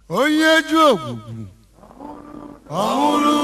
onye ju ogwugwu ọhụrụ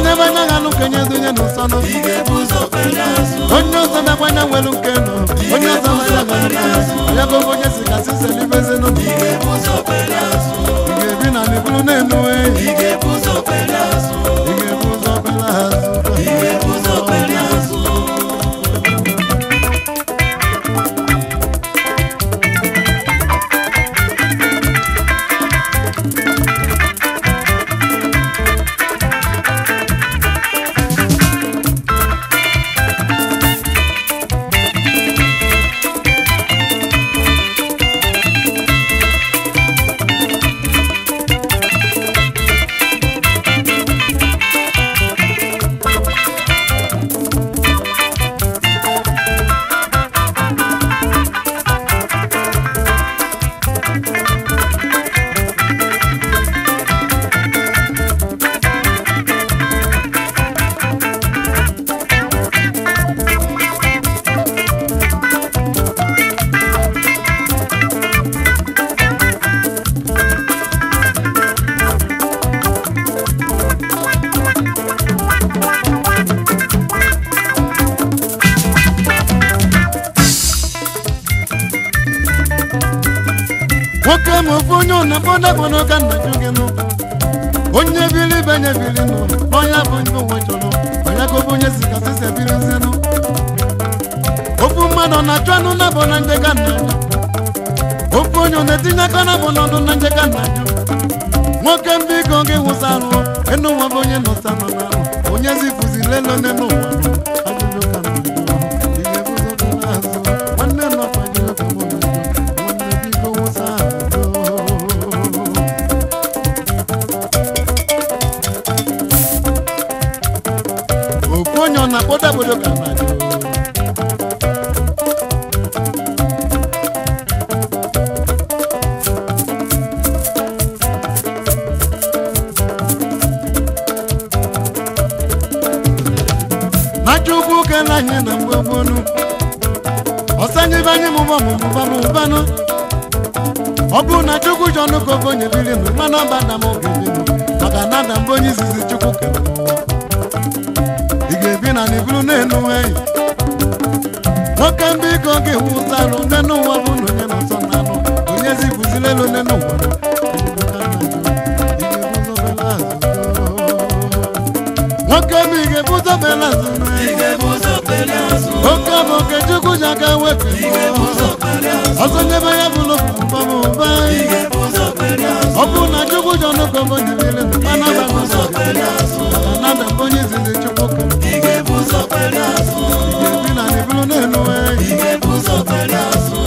onye banya galu kenye dunye no sono onye zo na banya welu keno onye zo banya galu ya go bonye sikasi selibeze no ige bi na ni bulu nenu ige buzo pelazo Mofonyo na boda bono kana jugeno onye bili benye bili no oya bonyo wecholo oya go bonye sikase se bili zeno ofu mano na twanu na bona nje kana ofonyo ne tinya kana bono no na nje kana moke mbigo ge wusaro eno wa bonye no sama na onye zifuzi lelo ne no wa ajulo kana ile buzo kana wanne no fajo kamo wanne bigo wusaro Oponyo na boda bodo kanajo Machubu kana nyina mbobonu Osanyi banyi mubano Obu na chuku jonu kogonye bilinu Mana bada mogilinu Makanada mbonyi zizi chuku kena Igebina ni bulu nenu hey Mokambi koge husalo nenu wabunu nyena sonano Unyezi kuzilelo nenu wano Mokambi igebuzo belazo Okamo kechuku jaka wepi Osonyeba ya bulu kumpamu ubai Obu na chuku jono kogo nyibile Mana baguzo Makanada mbonyi zizi chuku kena Igebina ni bulu nenu hey Igebuzo pelazo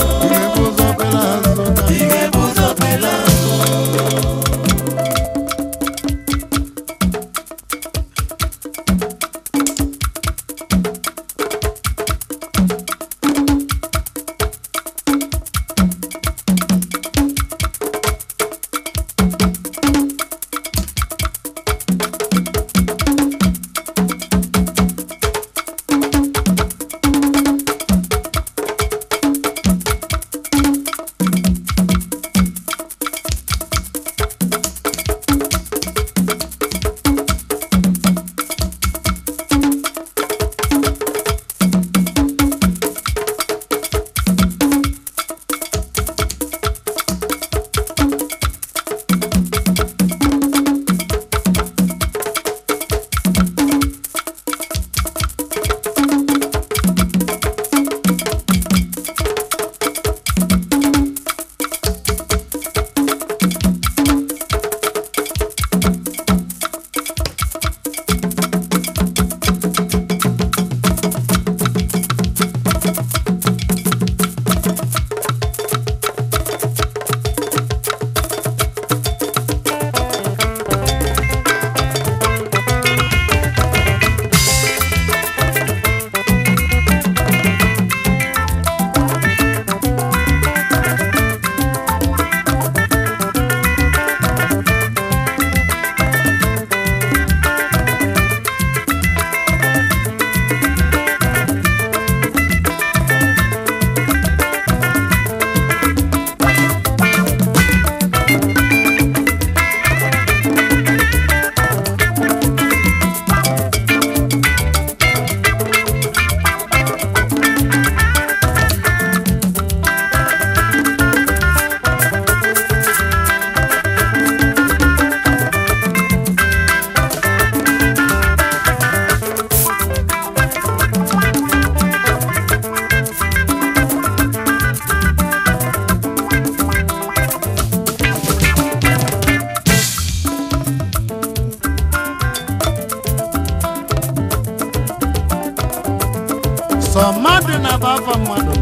afa mmadụ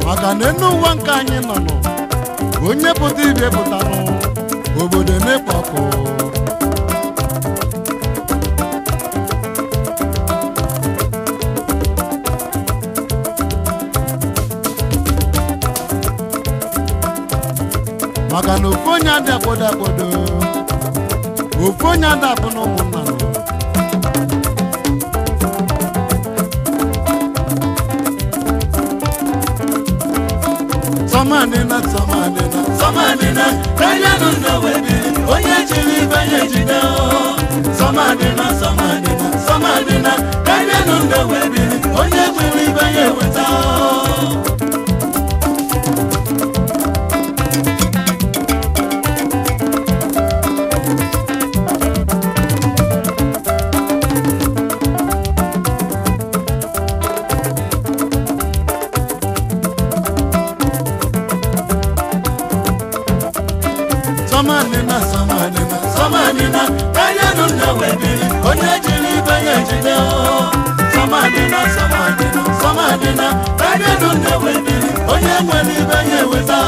maka na enu ụwa nke anyị nọ nọ onye pụta ibe pụtanụ obodo na-ekpo ọkụ maka na ofu onye adị akpodo akpodo ofu onye adị abụ na ụmụnna nọ Somadina, kanya nundo webi, onye chiri banye jide o. Somadina, kanya nundo webi, onye chiri banye weta o. Somadina, kanya nundo webi, onye chiri banye jide o. Somadina, kanya nundo webi, onye chiri banye weta o.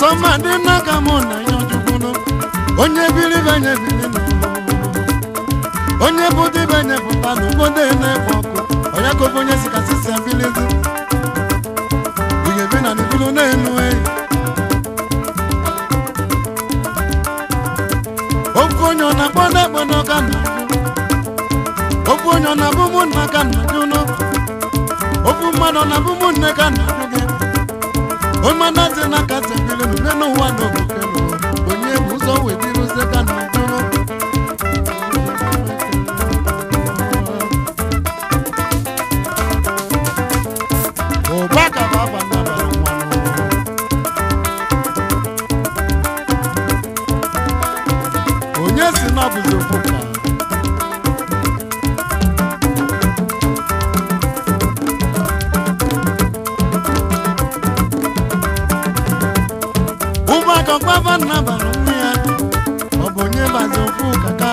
Somadina kamona yojukuno onye bili banye bilino onye budi banye butanu bode ne boku oya ko bonye sikasisi abilizi bina ni bilu ne nuwe okonyo na bode bono kana okonyo na bumu na kana juno opumano na bumu ne kana juge Omanate na kate bilenu neno wano bukeno onye buzo webiru seka na juno Obaka baba na barumano onye si na buzo fuka Baba na barumia obonye bazofu kaka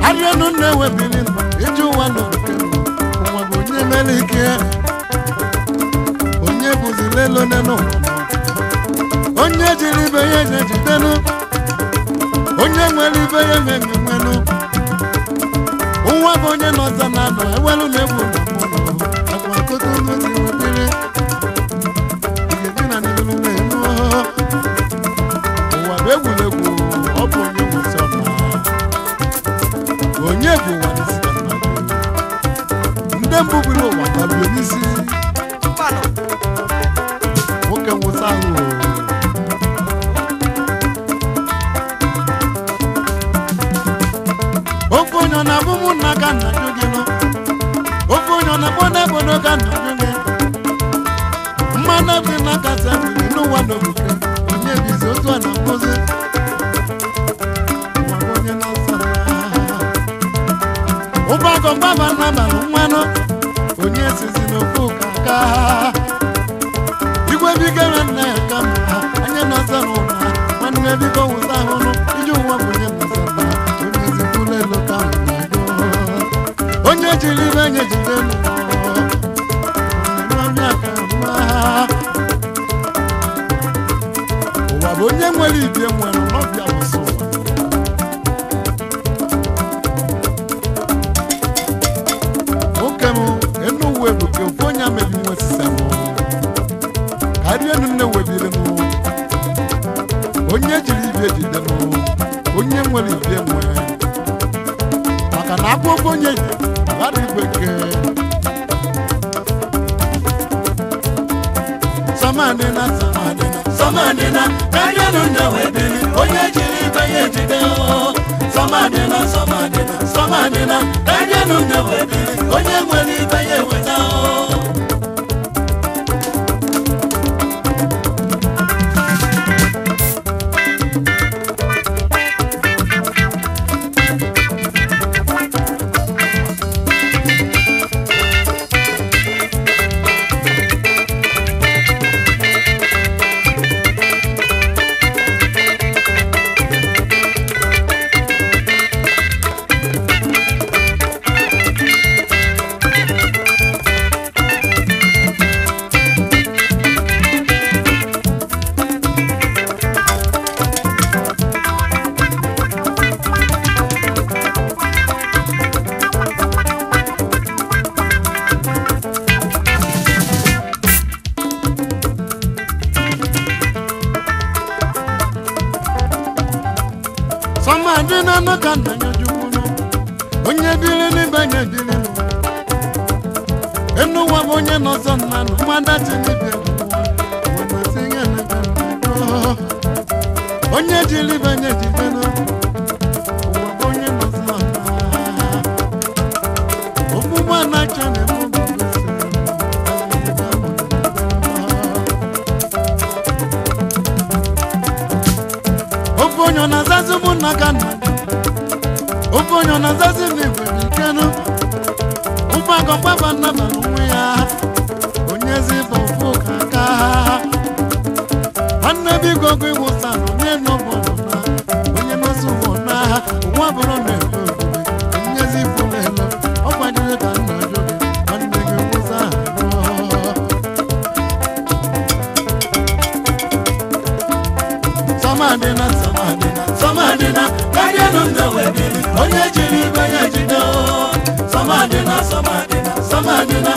ariano newe bilin eju wano obonye melike onye buzilelo neno onye jiribe ye jidenu onye nwelibe ye memenu unwa bonye noza nano ewelu nebu akwa koto nozi webire igedina nibulu Ewulegwu ọbụ onye nwụsị ọma onye bụ ụwa n'isi ka mmadụ ndị mbụ bụrụ ụwa tabiri n'isi nwoke nwụsị ahụ ofe onye ọ na-abụ mụ nna ka nna jụ gị nọ ofe onye ọ na-akpọ n'ebodo ka nna jụ gị mmanụ bi n'aka sabiri n'ụwa n'obuke onye bizi otu a na-akpọzi ụbọkọ gbaba n'abalị mmanụ onye sizi n'ofu kaka igwe bigara nna ya ka mma anya nọza n'ụna nwanne bigo wụsa ahụnụ iji ụwa bụ onye nọza na onye zikwula elu ka onye jiri ibe nye jide ụwa bụ onye nwere ibie nwere n'ọbịa wụsị ụwa nwoke m enu uwe bụ ka ofu onye ejide onye nwere ibe nwe maka na akwụkwọ onye gbara igwe ke samadina kanyenu nna webili onye jiri ibe ya ejide samadina kanyenu nna webili onye nwere ibe ya eweta samadina no kana nyojukuno onye bili ni banye bili enu wa onye no sonna no manda tinibe wa masinga na kana onye jili banye jibeno wa onye no sonna obuwa na chane mo Oponyo na zazu munagana Oponyo na zazu migwemikano Upago papa na manuya Onyezi bofu kaka Anna bigo gwi musano Neno bonona Onye masu bona Waburo nefo Onyezi fulelo Opajile kana joge Anna gwi musano Samadina kanyenu nna webili onye jiri ibe ya ejide samadina